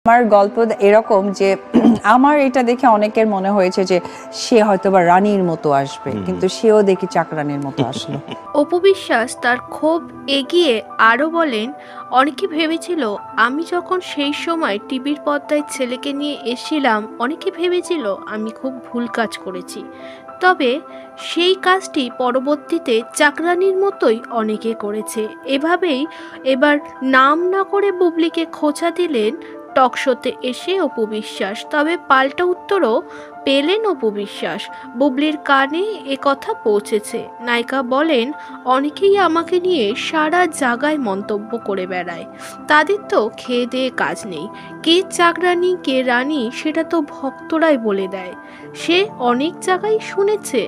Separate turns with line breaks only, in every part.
আমার গল্প এরকম যে আমার এটা দেখে অনেকের মনে হয়েছে যে সে হয়তোবা রানীর মতো আসবে, কিন্তু সেও দেখি চাকরানির মতো আসলো।
অপু বিশ্বাস তার ক্ষোভ এগিয়ে আরও বলেন, অনেকে ভেবেছিল আমি যখন সেই সময় টিভির পর্দায় ছেলেকে নিয়ে এসেছিলাম, অনেকে ভেবেছিল আমি খুব ভুল কাজ করেছি। তবে সেই কাজটি পরবর্তীতে চাকরানির মতোই অনেকে করেছে। এভাবেই এবার নাম না করে বুবলিকে খোঁচা দিলেন টকশোতে এসে অপু বিশ্বাস। তবে পাল্টা উত্তরও পেলেন অপু বিশ্বাস। বুবলির কানে কথা পৌঁছেছে। নায়িকা বলেন, অনেকেই আমাকে নিয়ে সারা জায়গায় মন্তব্য করে বেড়ায়, তাদের তো খেয়ে দিয়ে কাজ নেই, কে চাকরানি কে রানী সেটা তো ভক্তরাই বলে দেয়। সে অনেক জায়গায় শুনেছে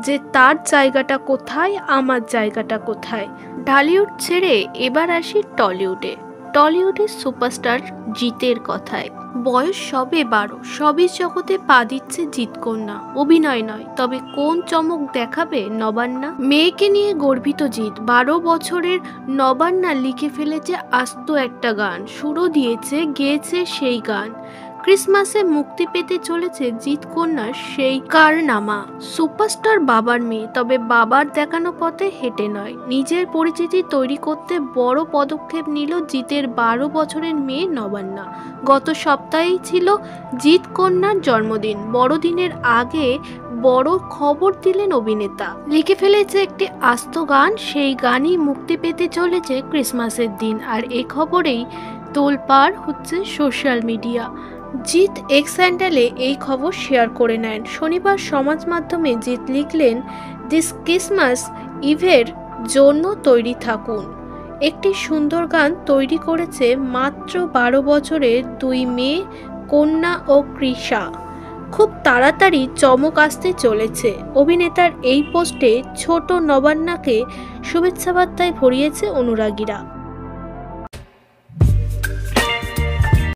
যে তার জায়গাটা কোথায়, আমার জায়গাটা কোথায়। ঢালিউড ছেড়ে এবার আসি টলিউডে। টলিউডের সুপারস্টার জিতের কথায়। বয়স সবে 12, সবই জগতে পা দিচ্ছে জিৎকন্যা। অভিনয় নয়, তবে কোন চমক দেখাবে নবান্না? মেয়েকে নিয়ে গর্বিত জিৎ। 12 বছরের নবান্না লিখে ফেলেছে আস্ত একটা গান, সুরও দিয়েছে, গেয়েছে সেই গান। ক্রিসমাসে মুক্তি পেতে চলেছে জিৎকন্যার সেই কারনামা। সুপারস্টার বাবার মেয়ে, তবে বাবার দেখানো পথে হেঁটে নয়, নিজের পরিচিতি তৈরি করতে বড় পদক্ষেপ নিল জিতের 12 বছরের মেয়ে নবান্না। গত সপ্তাহেই ছিল জিৎকন্যার জন্মদিন। বড়দিনের আগে বড় খবর দিলেন অভিনেতা। লিখে ফেলেছে একটি আস্ত গান, সেই গানই মুক্তি পেতে চলেছে ক্রিসমাসের দিন। আর এ খবরেই তোলপাড় হচ্ছে সোশ্যাল মিডিয়া। জিৎ এক্স হ্যান্ডেলে এই খবর শেয়ার করে নেন। শনিবার সমাজ মাধ্যমে জিৎ লিখলেন, দিস ক্রিসমাস ইভের জন্য তৈরি থাকুন। একটি সুন্দর গান তৈরি করেছে মাত্র 12 বছরের 2 মেয়ে, কন্যা ও কৃষা। খুব তাড়াতাড়ি চমক আসতে চলেছে। অভিনেতার এই পোস্টে ছোট নবান্নাকে শুভেচ্ছা বার্তায় ভরিয়েছে অনুরাগীরা।